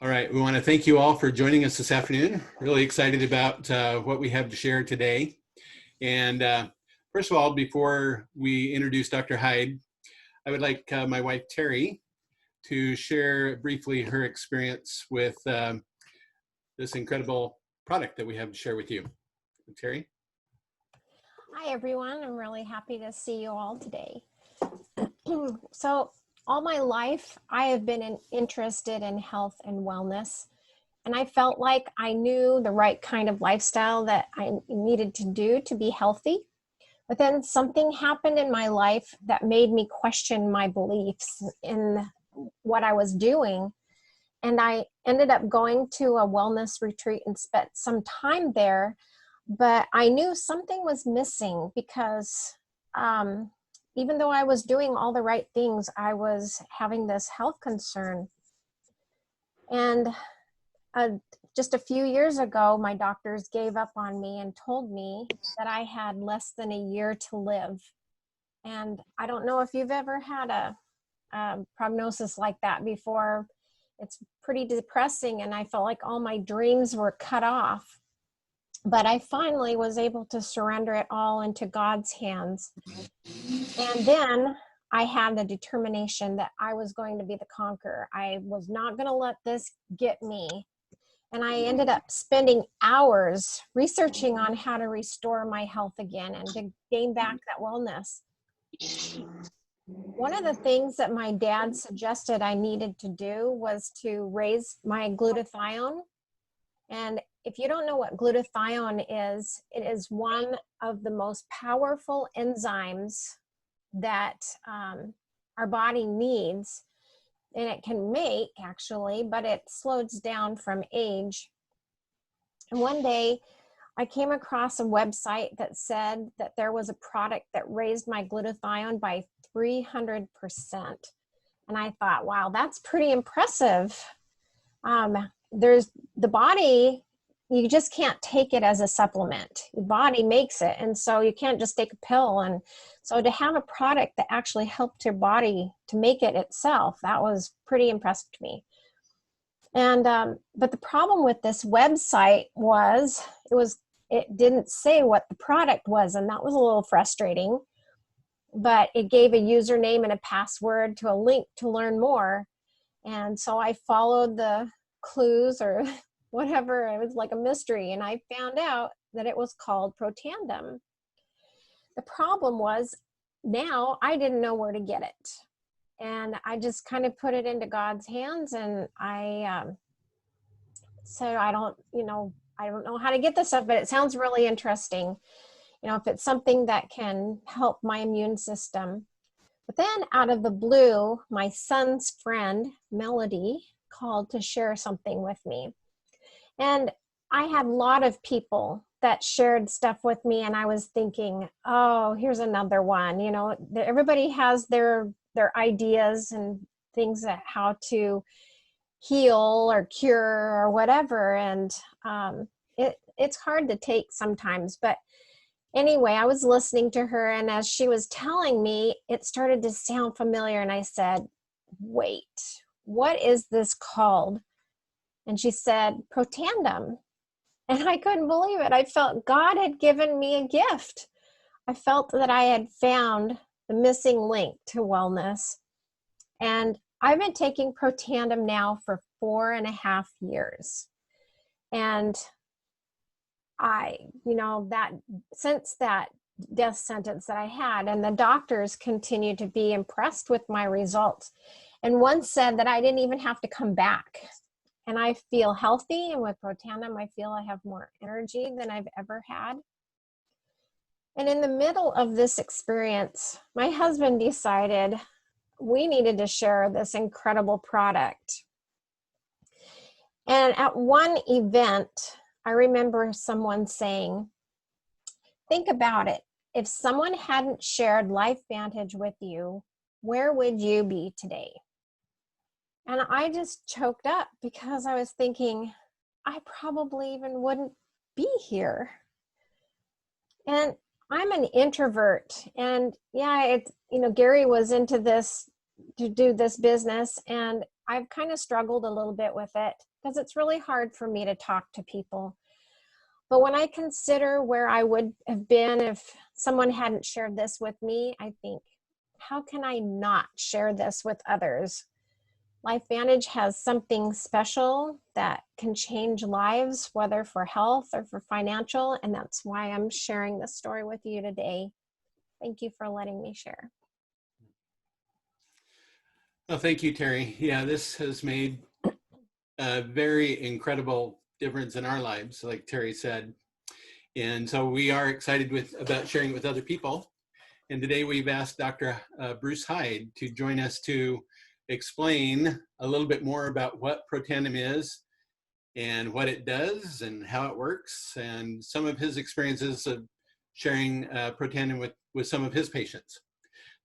All right, we want to thank you all for joining us this afternoon. Really excited about what we have to share today. And first of all, before we introduce Dr. Hyde, I would like my wife, Terry, to share briefly her experience with this incredible product that we have to share with you. Terry? Hi, everyone. I'm really happy to see you all today. So all my life, I have been interested in health and wellness, and I felt like I knew the right kind of lifestyle that I needed to do to be healthy. But then something happened in my life that made me question my beliefs in what I was doing. And I ended up going to a wellness retreat and spent some time there. But I knew something was missing because even though I was doing all the right things, I was having this health concern. And just a few years ago, my doctors gave up on me and told me that I had less than a year to live. And I don't know if you've ever had a prognosis like that before. It's pretty depressing, and I felt like all my dreams were cut off. But I finally was able to surrender it all into God's hands. And then I had the determination that I was going to be the conqueror. I was not going to let this get me. And I ended up spending hours researching on how to restore my health again and to gain back that wellness. One of the things that my dad suggested I needed to do was to raise my glutathione. And if you don't know what glutathione is, it is one of the most powerful enzymes that our body needs, and it can make actually, but it slows down from age. And one day I came across a website that said that there was a product that raised my glutathione by 300%. And I thought, wow, that's pretty impressive. There's the body, you just can't take it as a supplement. Your body makes it, and so you can't just take a pill. And so to have a product that actually helped your body to make it itself, that was pretty impressive to me. And but the problem with this website was it didn't say what the product was, and that was a little frustrating. But it gave a username and a password to a link to learn more. And so I followed the clues or whatever. It was like a mystery, and I found out that it was called Protandim. The problem was now I didn't know where to get it, and I just kind of put it into God's hands, and I said, I don't know how to get this stuff, but it sounds really interesting, if it's something that can help my immune system. But then out of the blue, my son's friend Melody called to share something with me. And I had a lot of people that shared stuff with me, and I was thinking, oh, here's another one. Everybody has their ideas and things that how to heal or cure or whatever. And it's hard to take sometimes. But anyway, I was listening to her, and as she was telling me, it started to sound familiar. And I said, wait, what is this called? And she said, Protandim. And I couldn't believe it. I felt God had given me a gift. I felt that I had found the missing link to wellness. And I've been taking Protandim now for 4.5 years. And since that death sentence that I had, and the doctors continue to be impressed with my results. And one said that I didn't even have to come back. And I feel healthy, and with Protandim, I feel I have more energy than I've ever had. And in the middle of this experience, my husband decided we needed to share this incredible product. And at one event, I remember someone saying, think about it. If someone hadn't shared LifeVantage with you, where would you be today? And I just choked up because I was thinking, I probably even wouldn't be here. And I'm an introvert, and Gary was into this to do this business, and I've kind of struggled a little bit with it because it's really hard for me to talk to people. But when I consider where I would have been if someone hadn't shared this with me, I think, how can I not share this with others? LifeVantage has something special that can change lives, whether for health or for financial, and that's why I'm sharing this story with you today. Thank you for letting me share. Well, thank you, Terry. Yeah, this has made a very incredible difference in our lives, like Terry said. And so we are excited about sharing it with other people. And today we've asked Dr. Bruce Hyde to join us to explain a little bit more about what Protandim is and what it does and how it works, and some of his experiences of sharing Protandim with some of his patients.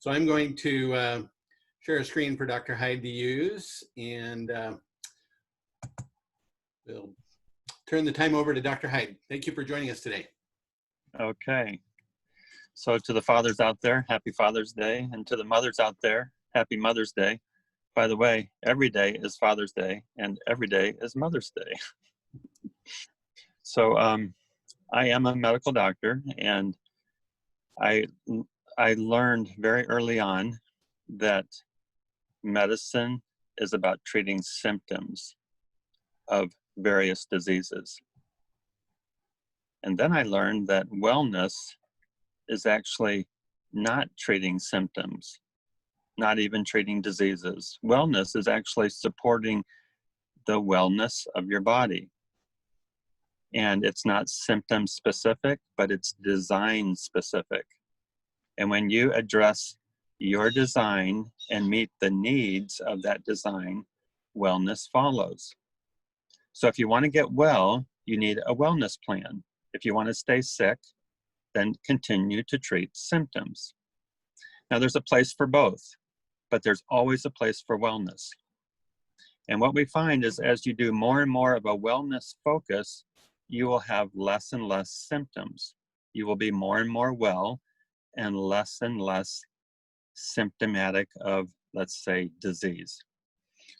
So I'm going to share a screen for Dr. Hyde to use, and we'll turn the time over to Dr. Hyde. Thank you for joining us today. Okay. So to the fathers out there, happy Father's Day. And to the mothers out there, happy Mother's Day. By the way, every day is Father's Day and every day is Mother's Day. So I am a medical doctor, and I learned very early on that medicine is about treating symptoms of various diseases. And then I learned that wellness is actually not treating symptoms, not even treating diseases. Wellness is actually supporting the wellness of your body. And it's not symptom specific, but it's design specific. And when you address your design and meet the needs of that design, wellness follows. So if you want to get well, you need a wellness plan. If you want to stay sick, then continue to treat symptoms. Now, there's a place for both, but there's always a place for wellness. And what we find is as you do more and more of a wellness focus, you will have less and less symptoms. You will be more and more well and less symptomatic of, let's say, disease.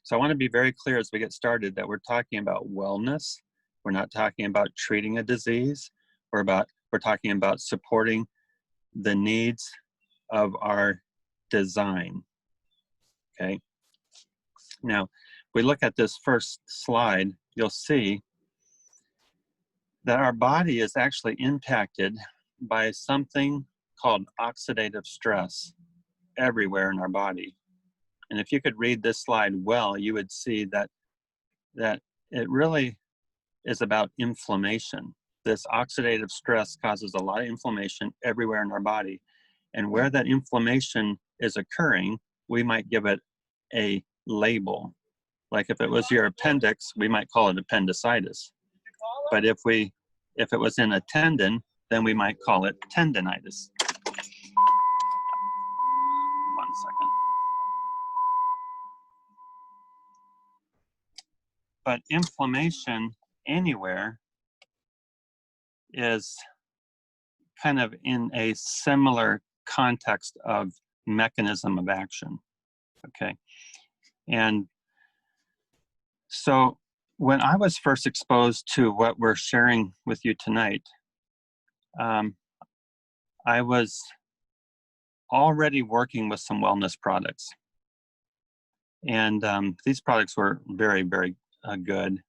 So I want to be very clear as we get started that we're talking about wellness. We're not talking about treating a disease. We're talking about supporting the needs of our design. Okay. Now, if we look at this first slide, you'll see that our body is actually impacted by something called oxidative stress everywhere in our body. And if you could read this slide well, you would see that it really is about inflammation. This oxidative stress causes a lot of inflammation everywhere in our body. And where that inflammation is occurring, we might give it a label. Like if it was your appendix, we might call it appendicitis. But if it was in a tendon, then we might call it tendinitis. 1 second. But inflammation anywhere is kind of in a similar context of mechanism of action, okay? And so when I was first exposed to what we're sharing with you tonight, I was already working with some wellness products. And these products were very, very good.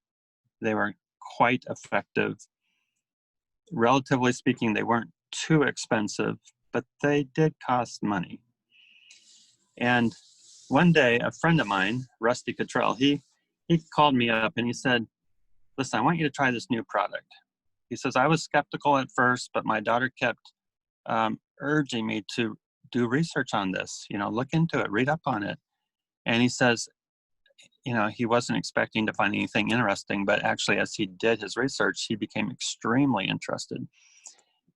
They were quite effective. Relatively speaking, they weren't too expensive, but they did cost money. And one day, a friend of mine, Rusty Cottrell, he called me up and he said, listen, I want you to try this new product. He says, I was skeptical at first, but my daughter kept urging me to do research on this, look into it, read up on it. And he says, he wasn't expecting to find anything interesting, but actually as he did his research, he became extremely interested.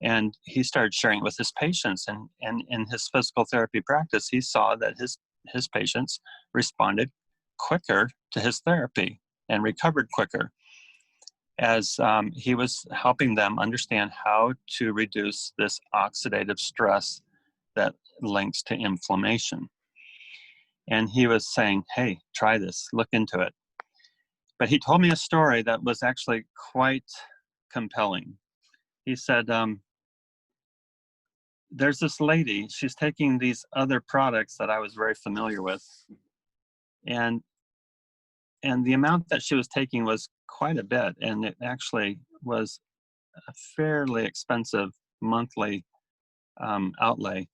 And he started sharing it with his patients. And in his physical therapy practice, he saw that his patients responded quicker to his therapy and recovered quicker as he was helping them understand how to reduce this oxidative stress that links to inflammation. And he was saying, hey, try this, look into it. But he told me a story that was actually quite compelling. He said, there's this lady, she's taking these other products that I was very familiar with, and the amount that she was taking was quite a bit, and it actually was a fairly expensive monthly outlay.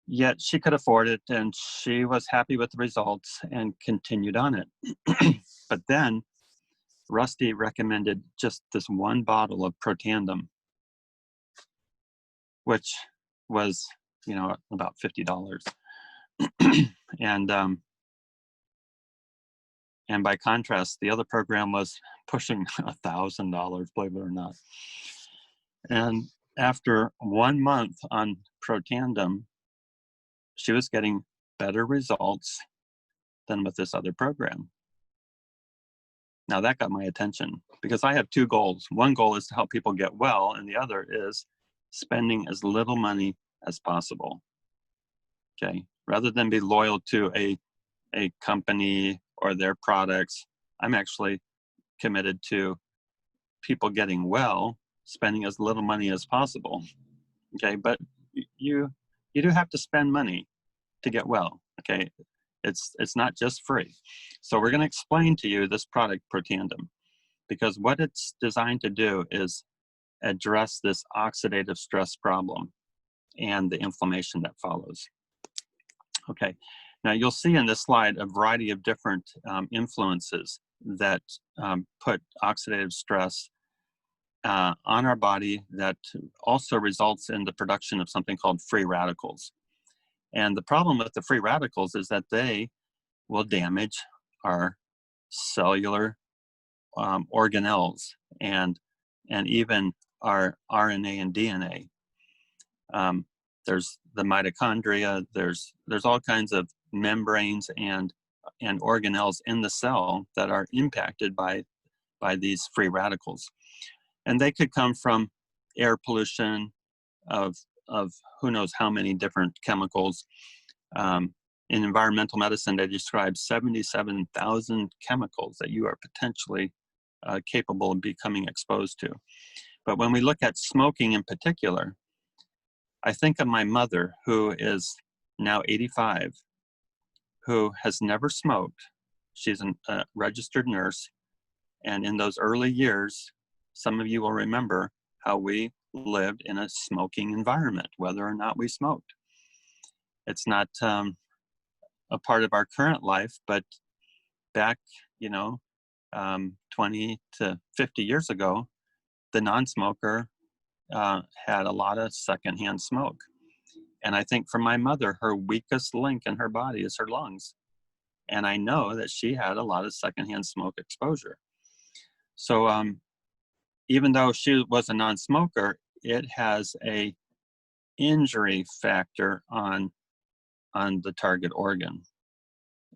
Yet she could afford it, and she was happy with the results and continued on it. But then Rusty recommended just this one bottle of Protandim, which was, you know, about $50. And by contrast, the other program was pushing $1,000, believe it or not. And after 1 month on Protandim, she was getting better results than with this other program. Now that got my attention because I have two goals. One goal is to help people get well, and the other is spending as little money as possible. Okay, rather than be loyal to a company or their products, I'm actually committed to people getting well, spending as little money as possible. Okay, but you do have to spend money to get well. Okay, it's not just free. So we're going to explain to you this product, Protandim, because what it's designed to do is address this oxidative stress problem and the inflammation that follows. Okay, now you'll see in this slide a variety of different influences that put oxidative stress on our body that also results in the production of something called free radicals. And the problem with the free radicals is that they will damage our cellular organelles and even our RNA and DNA. There's the mitochondria, there's all kinds of membranes and organelles in the cell that are impacted by these free radicals. And they could come from air pollution of who knows how many different chemicals. In environmental medicine, they describe 77,000 chemicals that you are potentially capable of becoming exposed to. But when we look at smoking in particular, I think of my mother, who is now 85, who has never smoked. She's a registered nurse. And in those early years, some of you will remember how we lived in a smoking environment, whether or not we smoked. It's not a part of our current life, but back, 20 to 50 years ago, the non-smoker had a lot of secondhand smoke. And I think for my mother, her weakest link in her body is her lungs. And I know that she had a lot of secondhand smoke exposure. So even though she was a non-smoker, it has a injury factor on the target organ.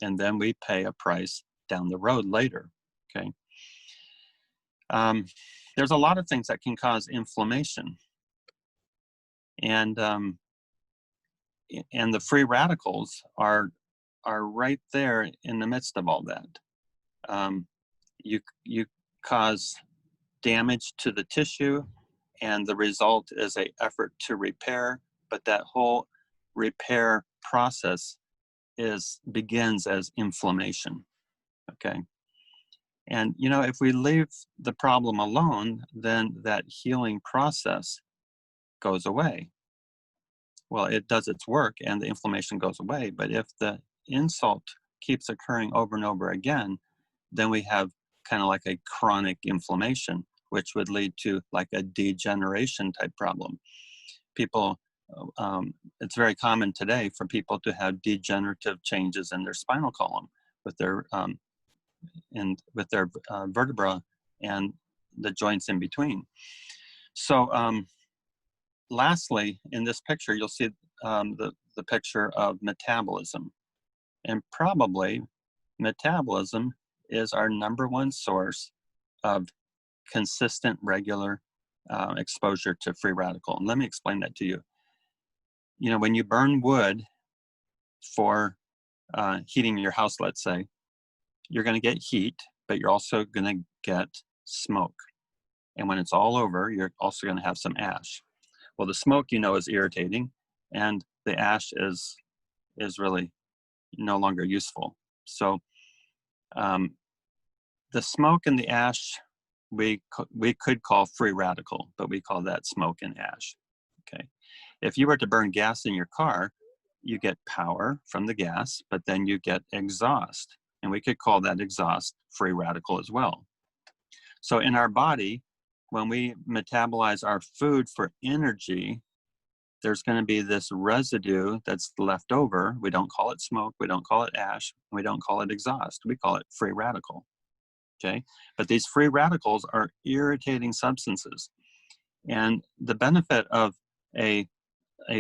And then we pay a price down the road later, okay? There's a lot of things that can cause inflammation. And the free radicals are right there in the midst of all that. You cause damage to the tissue, and the result is an effort to repair, but that whole repair process begins as inflammation, okay? And, if we leave the problem alone, then that healing process goes away. Well, it does its work and the inflammation goes away, but if the insult keeps occurring over and over again, then we have kind of like a chronic inflammation, which would lead to like a degeneration type problem. People, it's very common today for people to have degenerative changes in their spinal column with their vertebra and the joints in between. So lastly, in this picture, you'll see the picture of metabolism. And probably metabolism is our #1 source of consistent, regular exposure to free radical. And let me explain that to you. When you burn wood for heating your house, let's say, you're going to get heat, but you're also going to get smoke. And when it's all over, you're also going to have some ash. Well, the smoke, you know, is irritating, and the ash is really no longer useful. So the smoke and the ash, we could call free radical, but we call that smoke and ash. Okay. If you were to burn gas in your car, you get power from the gas, but then you get exhaust, and we could call that exhaust free radical as well. So in our body, when we metabolize our food for energy, there's going to be this residue that's left over. We don't call it smoke, we don't call it ash, we don't call it exhaust, we call it free radical. Okay, but these free radicals are irritating substances. And the benefit of a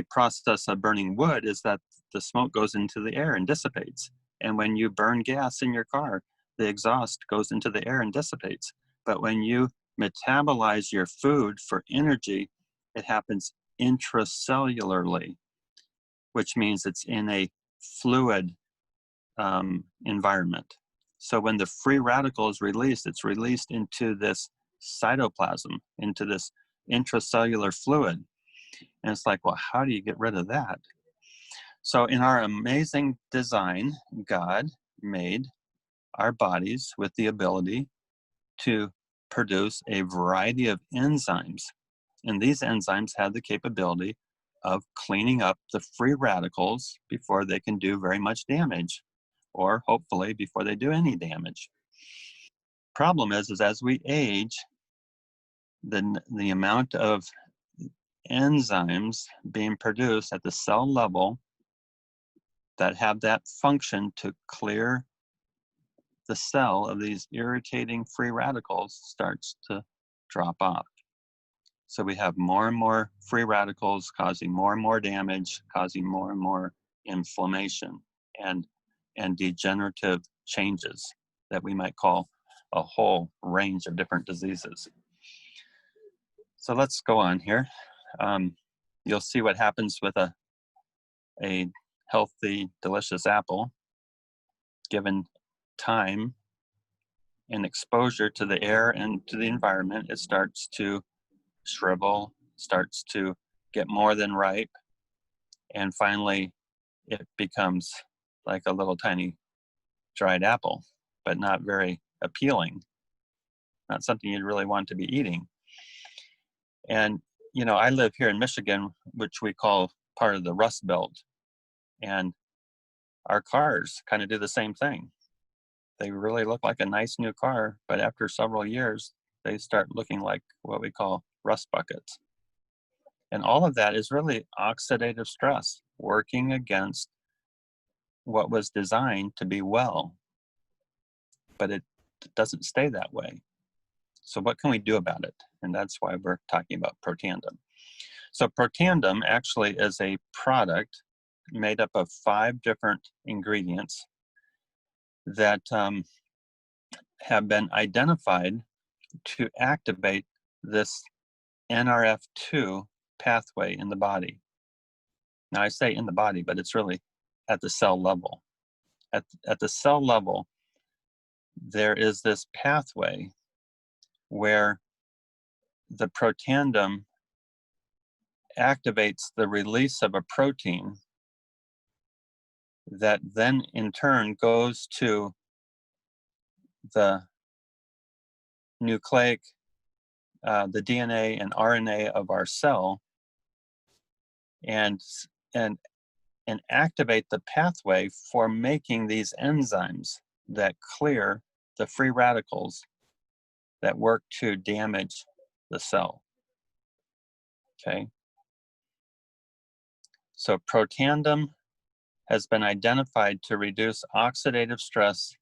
process of burning wood is that the smoke goes into the air and dissipates. And when you burn gas in your car, the exhaust goes into the air and dissipates. But when you metabolize your food for energy, it happens intracellularly, which means it's in a fluid environment. So when the free radical is released, it's released into this cytoplasm, into this intracellular fluid. And it's like, well, how do you get rid of that? So in our amazing design, God made our bodies with the ability to produce a variety of enzymes. And these enzymes have the capability of cleaning up the free radicals before they can do very much damage, or hopefully before they do any damage. Problem is as we age, the amount of enzymes being produced at the cell level that have that function to clear the cell of these irritating free radicals starts to drop off. So we have more and more free radicals causing more and more damage, causing more and more inflammation and degenerative changes that we might call a whole range of different diseases. So let's go on here. You'll see what happens with a healthy, delicious apple. Given time and exposure to the air and to the environment, it starts to shrivel, starts to get more than ripe, and finally it becomes like a little tiny dried apple, but not very appealing, not something you'd really want to be eating. And you know, I live here in Michigan, which we call part of the Rust Belt, and our cars kind of do the same thing. They really look like a nice new car, but after several years, they start looking like what we call rust buckets. And all of that is really oxidative stress working against what was designed to be well, but it doesn't stay that way. So what can we do about it? And that's why we're talking about Protandim. So Protandim actually is a product made up of 5 different ingredients that have been identified to activate this NRF2 pathway in the body. Now I say in the body, but it's really at the cell level. At the cell level, there is this pathway where the Protandim activates the release of a protein that then in turn goes to the nucleic, the DNA and RNA of our cell, and activate the pathway for making these enzymes that clear the free radicals that work to damage the cell. Okay. So Protandim has been identified to reduce oxidative stress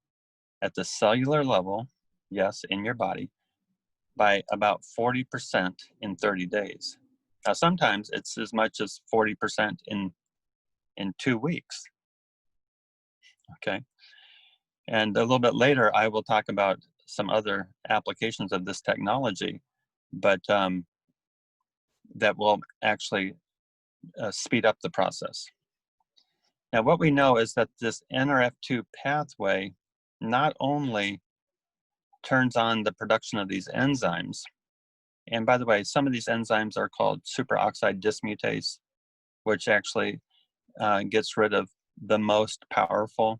at the cellular level, yes, in your body, by about 40% in 30 days. Now, sometimes it's as much as 40% in 2 weeks. Okay. And a little bit later, I will talk about some other applications of this technology, but that will actually speed up the process. Now, what we know is that this NRF2 pathway not only turns on the production of these enzymes. And by the way, some of these enzymes are called superoxide dismutase, which actually gets rid of the most powerful,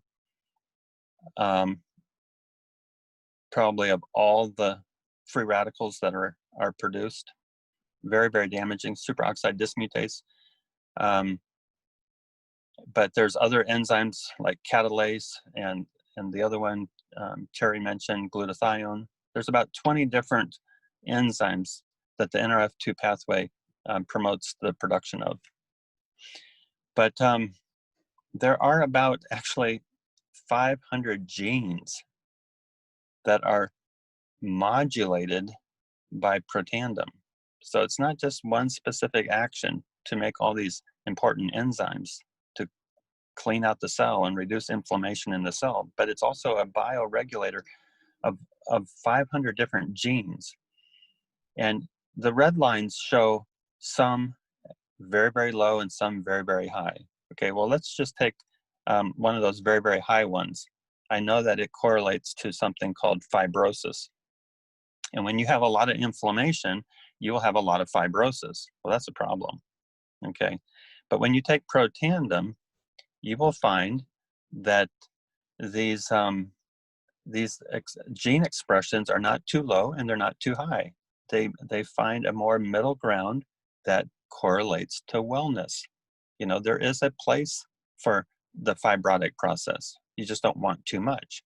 probably of all the free radicals that are produced. Very, very damaging, superoxide dismutase. But there's other enzymes like catalase and the other one Terry mentioned, glutathione. There's about 20 different enzymes that the NRF2 pathway promotes the production of. But there are about actually 500 genes that are modulated by protandem. So it's not just one specific action to make all these important enzymes to clean out the cell and reduce inflammation in the cell, but it's also a bioregulator of 500 different genes. And the red lines show some very, very low and some very, very high. Okay, well, let's just take one of those very, very high ones. I know that it correlates to something called fibrosis. And when you have a lot of inflammation, you will have a lot of fibrosis. Well, that's a problem, okay? But when you take protandem, you will find that these gene expressions are not too low and they're not too high. They find a more middle ground that correlates to wellness. You know, there is a place for the fibrotic process. You just don't want too much.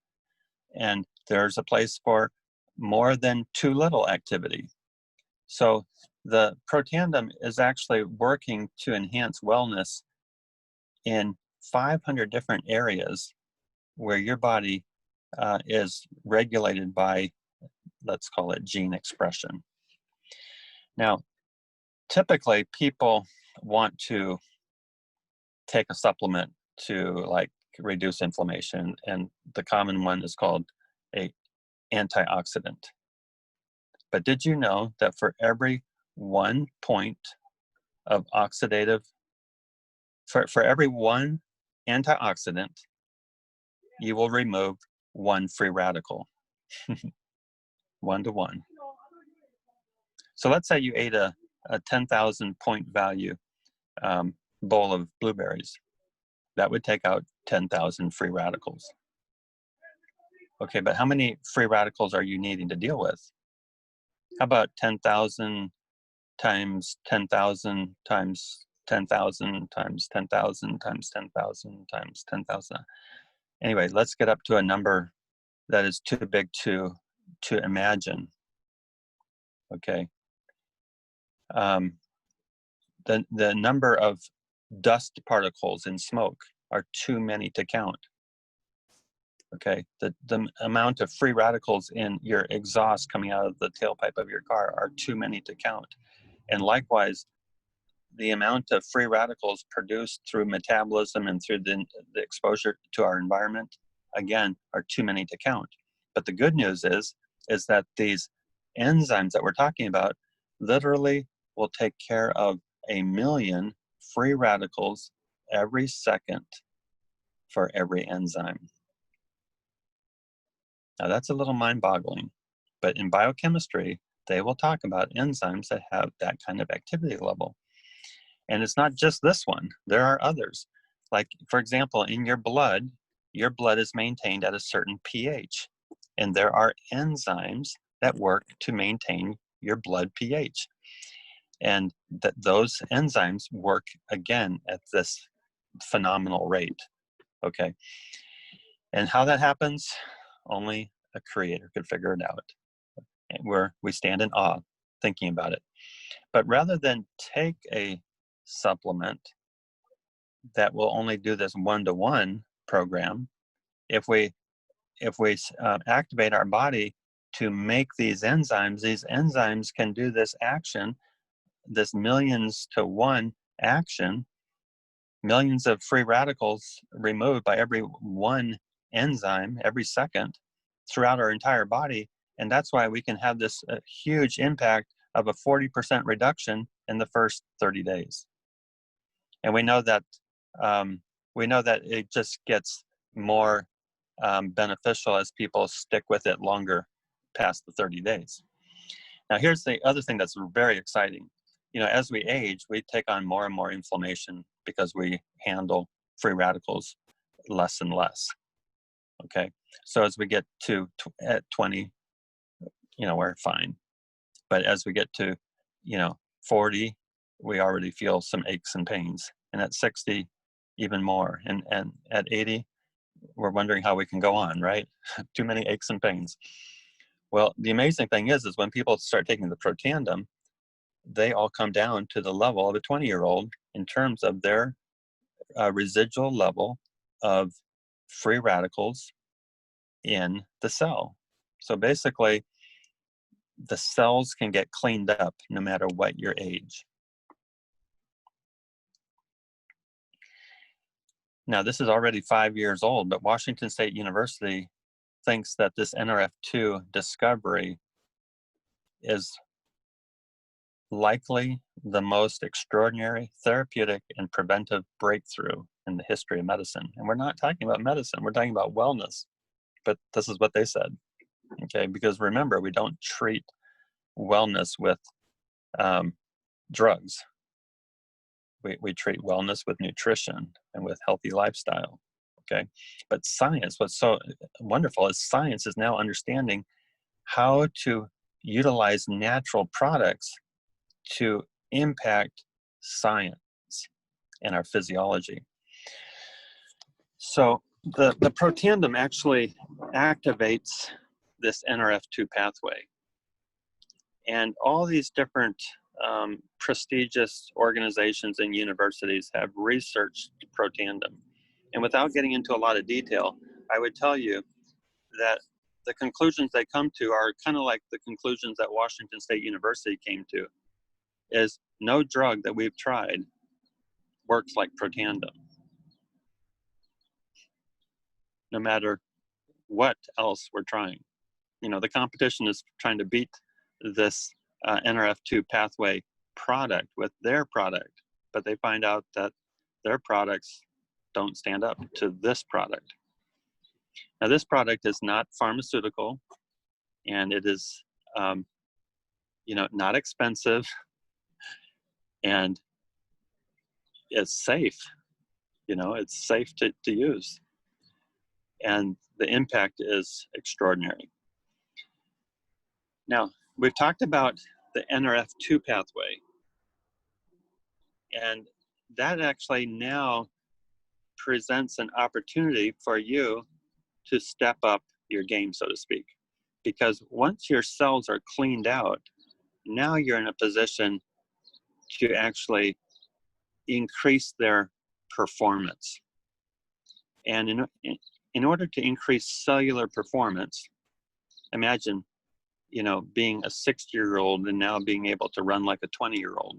And there's a place for more than too little activity. So the protandem is actually working to enhance wellness in 500 different areas where your body is regulated by, let's call it, gene expression. Now, typically people want to take a supplement to like reduce inflammation, and the common one is called a antioxidant. But did you know that for every 1 point of oxidative, for every one antioxidant, you will remove one free radical? 1 to 1. So let's say you ate a 10,000 point value bowl of blueberries. That would take out 10,000 free radicals. Okay, but how many free radicals are you needing to deal with? How about 10,000 times 10,000 times 10,000 times 10,000 times 10,000 times 10,000? Anyway, let's get up to a number that is too big to imagine. Okay. The number of dust particles in smoke are too many to count. Okay, the amount of free radicals in your exhaust coming out of the tailpipe of your car are too many to count. And likewise, the amount of free radicals produced through metabolism and through the exposure to our environment, again, are too many to count. But the good news is that these enzymes that we're talking about literally will take care of 1 million free radicals every second for every enzyme. Now that's a little mind-boggling, but in biochemistry, they will talk about enzymes that have that kind of activity level. And it's not just this one, there are others. Like, for example, in your blood is maintained at a certain pH, and there are enzymes that work to maintain your blood pH. And that those enzymes work again at this phenomenal rate, okay? And how that happens, only a creator could figure it out. And we stand in awe thinking about it. But rather than take a supplement that will only do this 1-to-1 program, if we activate our body to make these enzymes can do this action, this millions to one action, millions of free radicals removed by every one enzyme every second throughout our entire body. And that's why we can have this huge impact of a 40% reduction in the first 30 days. And we know that it just gets more beneficial as people stick with it longer past the 30 days. Now, here's the other thing that's very exciting. You know, as we age, we take on more and more inflammation because we handle free radicals less and less. Okay, so as we get to at 20, you know, we're fine. But as we get to, you know, 40, we already feel some aches and pains. And at 60, even more. And at 80, we're wondering how we can go on, right? Too many aches and pains. Well, the amazing thing is when people start taking the Protandim, they all come down to the level of a 20-year-old in terms of their residual level of free radicals in the cell. So basically, the cells can get cleaned up no matter what your age. Now, this is already 5 years old, but Washington State University thinks that this NRF2 discovery is likely the most extraordinary therapeutic and preventive breakthrough in the history of medicine. And we're not talking about medicine, we're talking about wellness. But this is what they said, okay? Because remember, we don't treat wellness with drugs. We treat wellness with nutrition and with healthy lifestyle, okay? But science, what's so wonderful is science is now understanding how to utilize natural products to impact science and our physiology. So the Protandim actually activates this NRF2 pathway. And all these different prestigious organizations and universities have researched Protandim. And without getting into a lot of detail, I would tell you that the conclusions they come to are kind of like the conclusions that Washington State University came to, is no drug that we've tried works like Protandim, no matter what else we're trying. You know, the competition is trying to beat this NRF2 pathway product with their product, but they find out that their products don't stand up to this product. Now, this product is not pharmaceutical, and it is, you know, not expensive, and it's safe. You know, it's safe to use, and the impact is extraordinary. Now, we've talked about the NRF2 pathway, and that actually now presents an opportunity for you to step up your game, so to speak. Because once your cells are cleaned out, now you're in a position to actually increase their performance. And in order to increase cellular performance, imagine, you know, being a 60-year-old and now being able to run like a 20-year-old.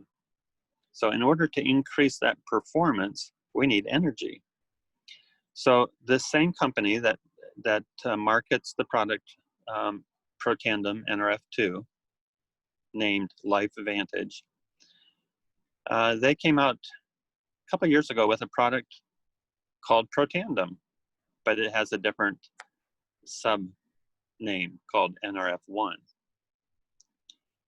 So in order to increase that performance, we need energy. So the same company that markets the product Protandim NRF2, named Life Advantage, they came out a couple of years ago with a product called Protandim, but it has a different sub name called NRF1.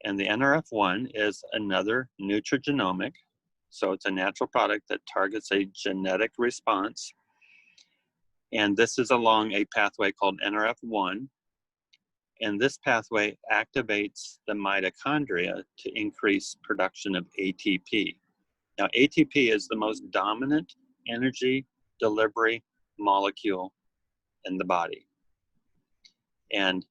And the NRF1 is another nutrigenomic, so it's a natural product that targets a genetic response. And this is along a pathway called NRF1. And this pathway activates the mitochondria to increase production of ATP. Now, ATP is the most dominant energy delivery molecule in the body. And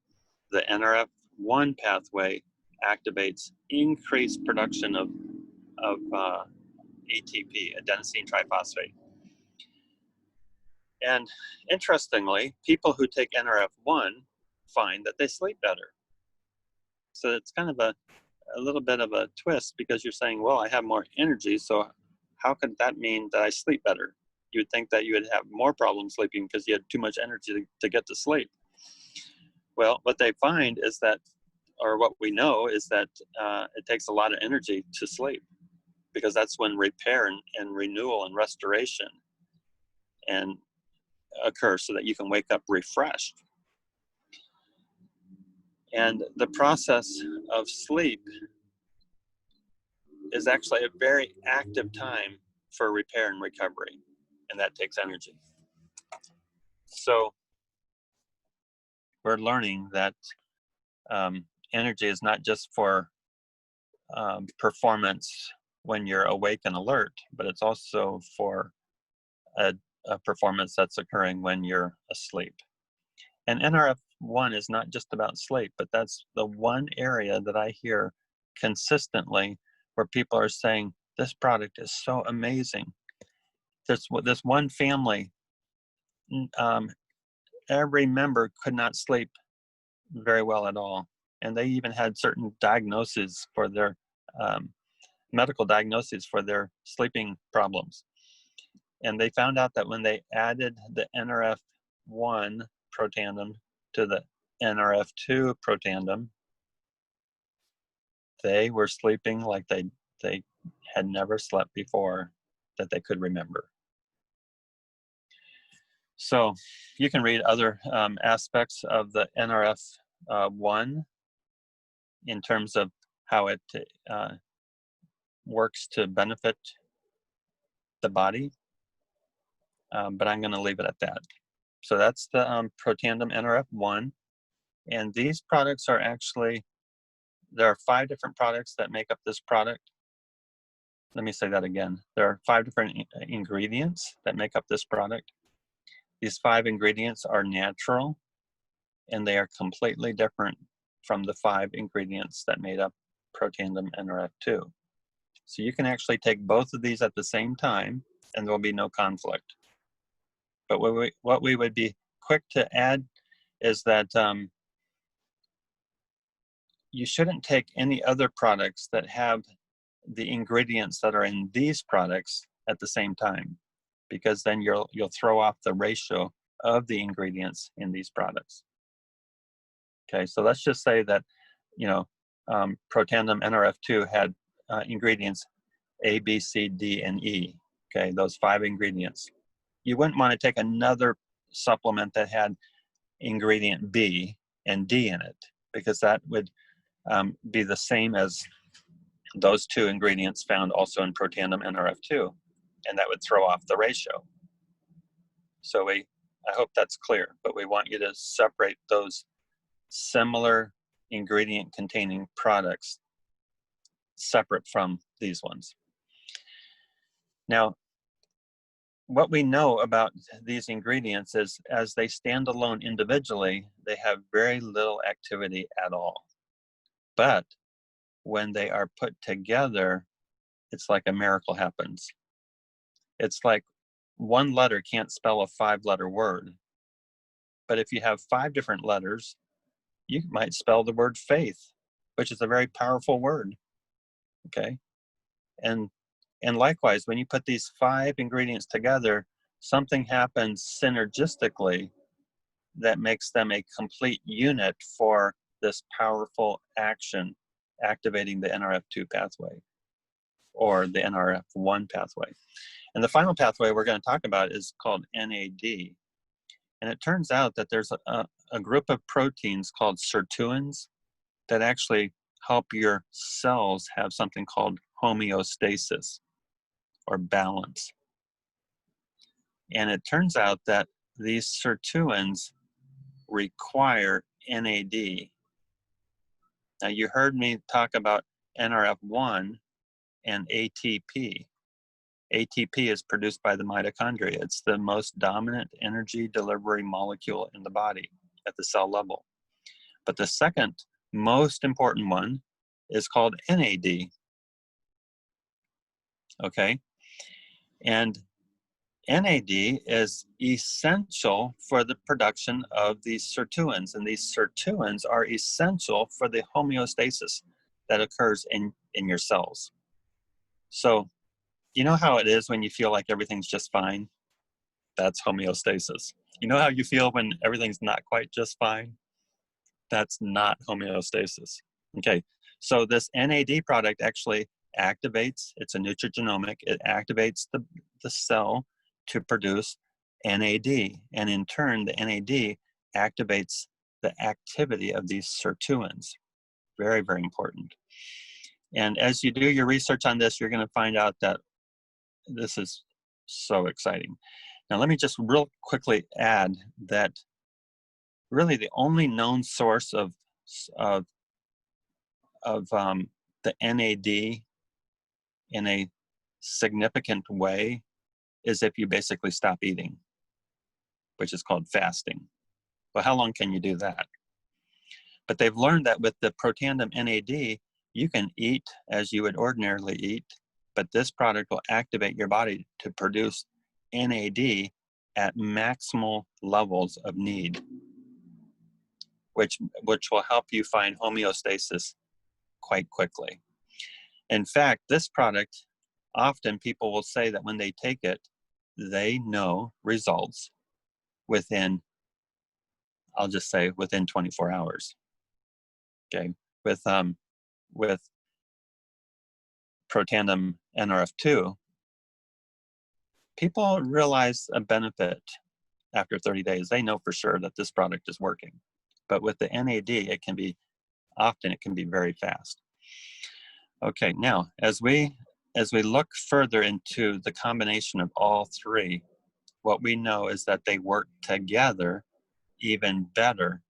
the NRF1 pathway activates increased production of ATP, adenosine triphosphate. And interestingly, people who take NRF1 find that they sleep better. So it's kind of a little bit of a twist, because you're saying, well, I have more energy, so how could that mean that I sleep better? You would think that you would have more problems sleeping because you had too much energy to get to sleep. Well, what they find is that, or what we know is that it takes a lot of energy to sleep, because that's when repair and renewal and restoration and occur, so that you can wake up refreshed. And the process of sleep is actually a very active time for repair and recovery, and that takes energy. So we're learning that energy is not just for performance when you're awake and alert, but it's also for a performance that's occurring when you're asleep. And NRF1 is not just about sleep, but that's the one area that I hear consistently where people are saying, this product is so amazing. This one family, every member could not sleep very well at all. And they even had certain diagnoses for their medical diagnoses for their sleeping problems. And they found out that when they added the NRF1 protandem to the NRF2 protandem, they were sleeping like they had never slept before that they could remember. So you can read other aspects of the NRF1 in terms of how it works to benefit the body, but I'm going to leave it at that. So that's the protandem NRF1, and these products are actually, there are 5 different products that make up this product. Let me say that again. There are 5 different ingredients that make up this product. These 5 ingredients are natural, and they are completely different from the 5 ingredients that made up protandem NRF2. So you can actually take both of these at the same time, and there will be no conflict. But what we would be quick to add is that you shouldn't take any other products that have the ingredients that are in these products at the same time, because then you'll throw off the ratio of the ingredients in these products. Okay, so let's just say that, you know, protandem NRF2 had ingredients A, B, C, D, and E. Okay, those 5 ingredients. You wouldn't want to take another supplement that had ingredient B and D in it, because that would be the same as those 2 ingredients found also in protandem NRF2, and that would throw off the ratio. So I hope that's clear, but we want you to separate those similar ingredient containing products separate from these ones. Now, what we know about these ingredients is, as they stand alone individually, they have very little activity at all. But when they are put together, it's like a miracle happens. It's like one letter can't spell a 5-letter word. But if you have 5 different letters, you might spell the word faith, which is a very powerful word. Okay? And likewise, when you put these 5 ingredients together, something happens synergistically that makes them a complete unit for this powerful action activating the NRF2 pathway or the NRF1 pathway. And the final pathway we're going to talk about is called NAD. And it turns out that there's a group of proteins called sirtuins that actually help your cells have something called homeostasis or balance. And it turns out that these sirtuins require NAD. Now, you heard me talk about NRF1 and ATP. ATP is produced by the mitochondria. It's the most dominant energy delivery molecule in the body at the cell level. But the second most important one is called NAD. Okay? And NAD is essential for the production of these sirtuins, and these sirtuins are essential for the homeostasis that occurs in your cells. So, you know how it is when you feel like everything's just fine? That's homeostasis. You know how you feel when everything's not quite just fine? That's not homeostasis. Okay, so this NAD product actually activates, it's a nutrigenomic, it activates the cell to produce NAD, and in turn the NAD activates the activity of these sirtuins. Very, very important. And as you do your research on this, you're going to find out that this is so exciting. Now, let me just real quickly add that really the only known source of the NAD in a significant way is if you basically stop eating, which is called fasting. Well, how long can you do that? But they've learned that with the Protandim NAD, you can eat as you would ordinarily eat, but this product will activate your body to produce NAD at maximal levels of need, which will help you find homeostasis quite quickly. In fact, this product, often people will say that when they take it, they know results within, I'll just say within 24 hours. Okay, with Protandim NRF2, people realize a benefit after 30 days. They know for sure that this product is working. But with the NAD, it can be very fast. Okay, now as we look further into the combination of all three, what we know is that they work together even better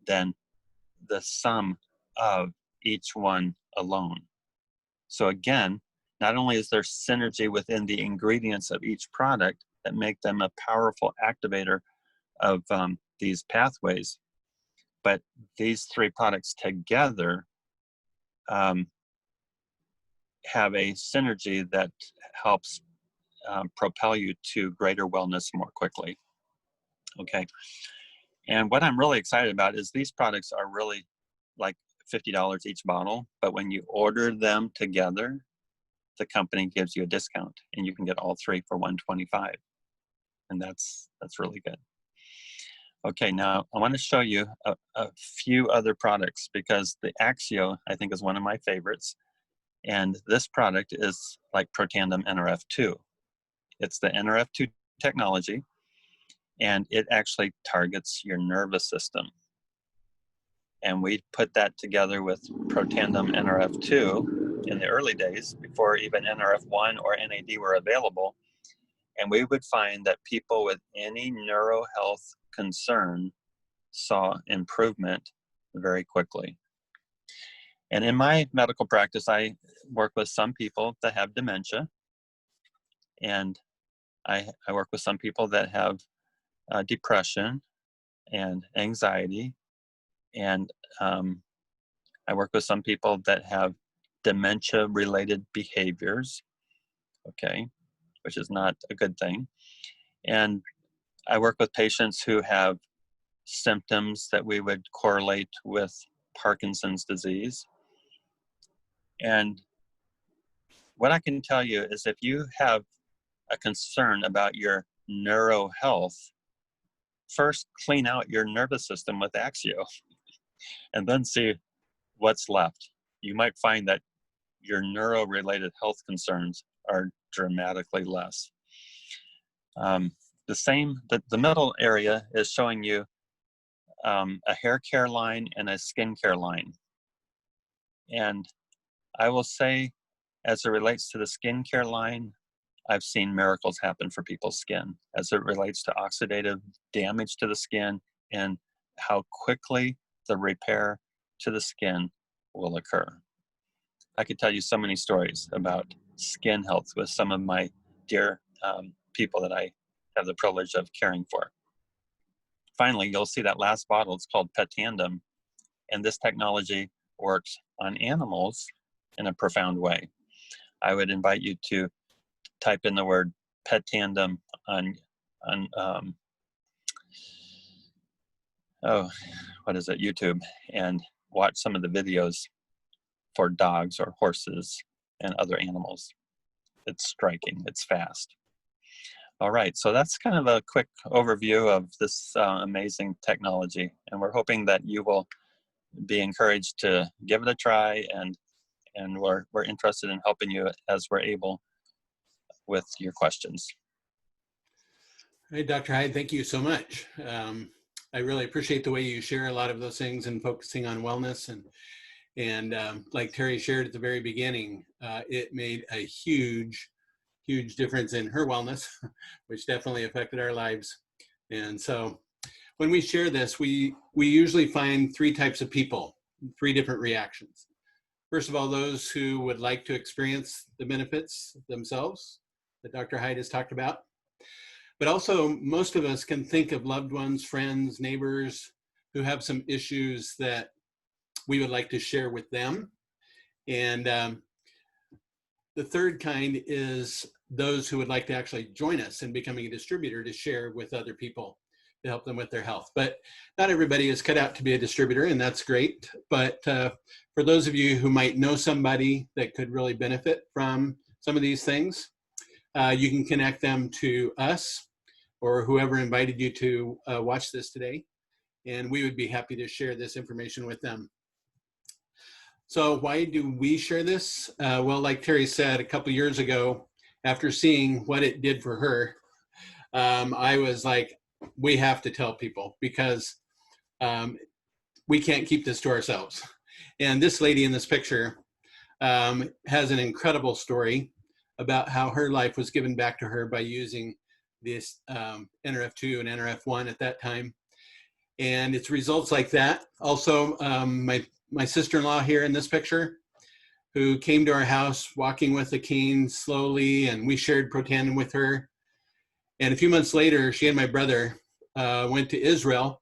than the sum of each one alone. So again, not only is there synergy within the ingredients of each product that make them a powerful activator of these pathways, but these three products together have a synergy that helps propel you to greater wellness more quickly. Okay. And what I'm really excited about is these products are really like $50 each bottle, but when you order them together, the company gives you a discount and you can get all three for $125. And that's really good. Okay, now I want to show you a few other products because the Axio, I think, is one of my favorites. And this product is like Protandim NRF2. It's the NRF2 technology, and it actually targets your nervous system. And we put that together with Protandim NRF2 in the early days, before even NRF1 or NAD were available. And we would find that people with any neurohealth concern saw improvement very quickly. And in my medical practice, I work with some people that have dementia, and I work with some people that have depression and anxiety, and I work with some people that have dementia-related behaviors, okay, which is not a good thing. And I work with patients who have symptoms that we would correlate with Parkinson's disease. And what I can tell you is if you have a concern about your neuro health, first clean out your nervous system with Axio and then see what's left. You might find that your neuro-related health concerns are dramatically less. The middle area is showing you a hair care line and a skin care line. And I will say, as it relates to the skincare line, I've seen miracles happen for people's skin as it relates to oxidative damage to the skin and how quickly the repair to the skin will occur. I could tell you so many stories about skin health with some of my dear people that I have the privilege of caring for. Finally, you'll see that last bottle. It's called Protandim, and this technology works on animals in a profound way. I would invite you to type in the word Protandim on YouTube, and watch some of the videos for dogs or horses and other animals. It's striking. It's fast. All right, so that's kind of a quick overview of this amazing technology, and we're hoping that you will be encouraged to give it a try, and we're interested in helping you as we're able with your questions. Hey, Dr. Hyde, thank you so much. I really appreciate the way you share a lot of those things and focusing on wellness. And like Terry shared at the very beginning, it made a huge, huge difference in her wellness, which definitely affected our lives. And so when we share this, we usually find three types of people, three different reactions. First of all, those who would like to experience the benefits themselves that Dr. Hyde has talked about. But also, most of us can think of loved ones, friends, neighbors who have some issues that we would like to share with them. And the third kind is those who would like to actually join us in becoming a distributor to share with other people to help them with their health. But not everybody is cut out to be a distributor, and that's great. But for those of you who might know somebody that could really benefit from some of these things, you can connect them to us or whoever invited you to watch this today, and we would be happy to share this information with them. So why do we share this? Well, like Terry said, a couple years ago, after seeing what it did for her, I was like, we have to tell people because we can't keep this to ourselves. And this lady in this picture has an incredible story about how her life was given back to her by using this NRF2 and NRF1 at that time. And it's results like that. Also, my sister-in-law here in this picture, who came to our house walking with a cane slowly, and we shared Protandim with her. And a few months later, she and my brother went to Israel.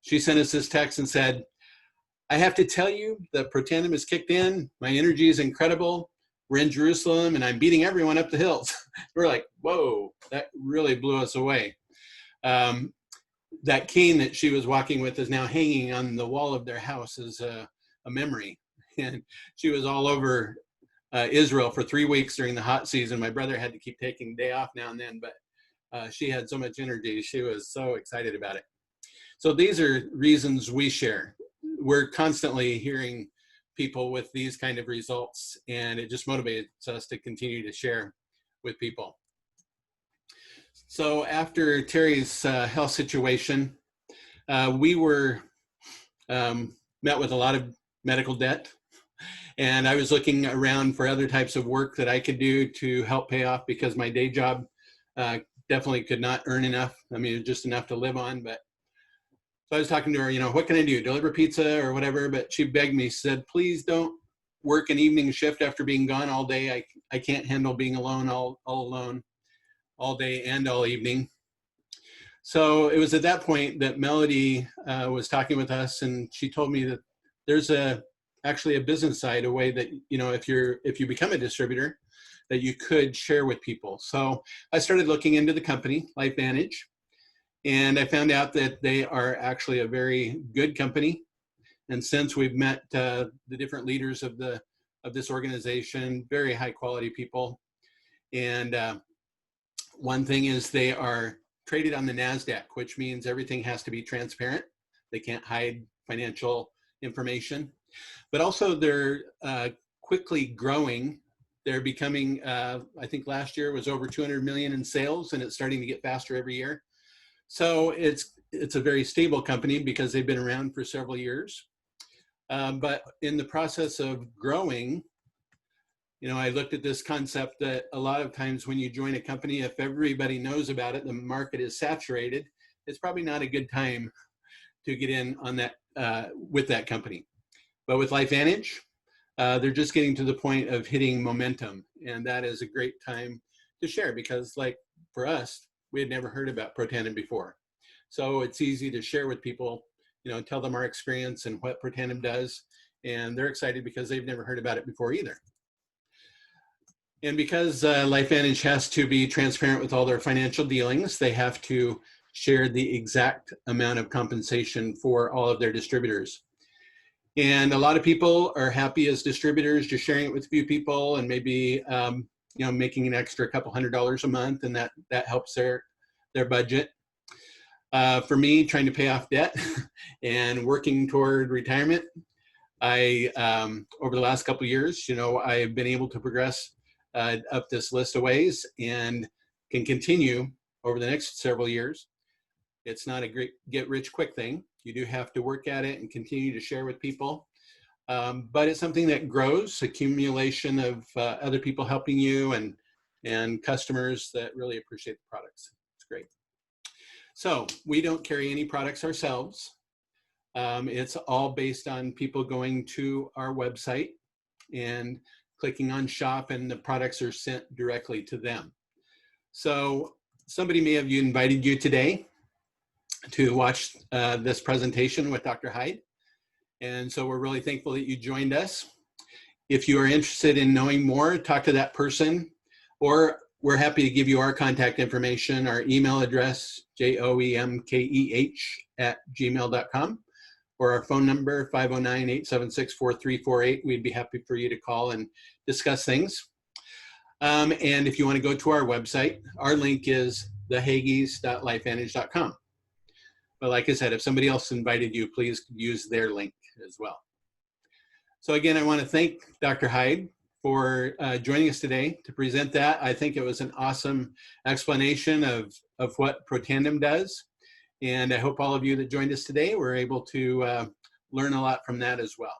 She sent us this text and said, I have to tell you that Protandim is kicked in. My energy is incredible. We're in Jerusalem and I'm beating everyone up the hills. We're like, whoa, that really blew us away. That cane that she was walking with is now hanging on the wall of their house as a memory. And she was all over Israel for 3 weeks during the hot season. My brother had to keep taking a day off now and then, but she had so much energy. She was so excited about it. So these are reasons we share. We're constantly hearing people with these kind of results, and it just motivates us to continue to share with people. So after Terry's health situation, we were met with a lot of medical debt, and I was looking around for other types of work that I could do to help pay off because my day job definitely could not earn enough. I mean, just enough to live on. But so I was talking to her, you know, what can I do? Deliver pizza or whatever? But she begged me, said, please don't work an evening shift after being gone all day. I can't handle being alone, all alone, all day and all evening. So it was at that point that Melody was talking with us, and she told me that there's actually a business side, a way that, you know, if you become a distributor, that you could share with people. So I started looking into the company, LifeVantage, and I found out that they are actually a very good company. And since we've met the different leaders of this organization, very high quality people. And one thing is they are traded on the NASDAQ, which means everything has to be transparent. They can't hide financial information. But also they're quickly growing. They're becoming, I think last year was over 200 million in sales, and it's starting to get faster every year. So it's a very stable company because they've been around for several years. But in the process of growing, you know, I looked at this concept that a lot of times when you join a company, if everybody knows about it, the market is saturated, it's probably not a good time to get in on that with that company. But with LifeVantage, they're just getting to the point of hitting momentum, and that is a great time to share because, like for us, we had never heard about Protandim before. So it's easy to share with people, you know, tell them our experience and what Protandim does, and they're excited because they've never heard about it before either. And because LifeVantage has to be transparent with all their financial dealings, they have to share the exact amount of compensation for all of their distributors. And a lot of people are happy as distributors just sharing it with a few people and maybe you know, making an extra couple $100 a month, and that helps their budget. For me, trying to pay off debt and working toward retirement, I over the last couple of years, you know, I've been able to progress up this list of ways and can continue over the next several years It's not a great get-rich-quick thing. You do have to work at it and continue to share with people. But it's something that grows, accumulation of other people helping you and customers that really appreciate the products. It's great. So we don't carry any products ourselves. It's all based on people going to our website and clicking on shop, and the products are sent directly to them. So somebody may have invited you today to watch this presentation with Dr. Hyde. And so we're really thankful that you joined us. If you are interested in knowing more, talk to that person, or we're happy to give you our contact information, our email address, joemkeh@gmail.com, or our phone number, 509-876-4348. We'd be happy for you to call and discuss things. And if you want to go to our website, our link is thehagies.lifevantage.com. But like I said, if somebody else invited you, please use their link as well. So again, I want to thank Dr. Hyde for joining us today to present that. I think it was an awesome explanation of what Protandim does. And I hope all of you that joined us today were able to learn a lot from that as well.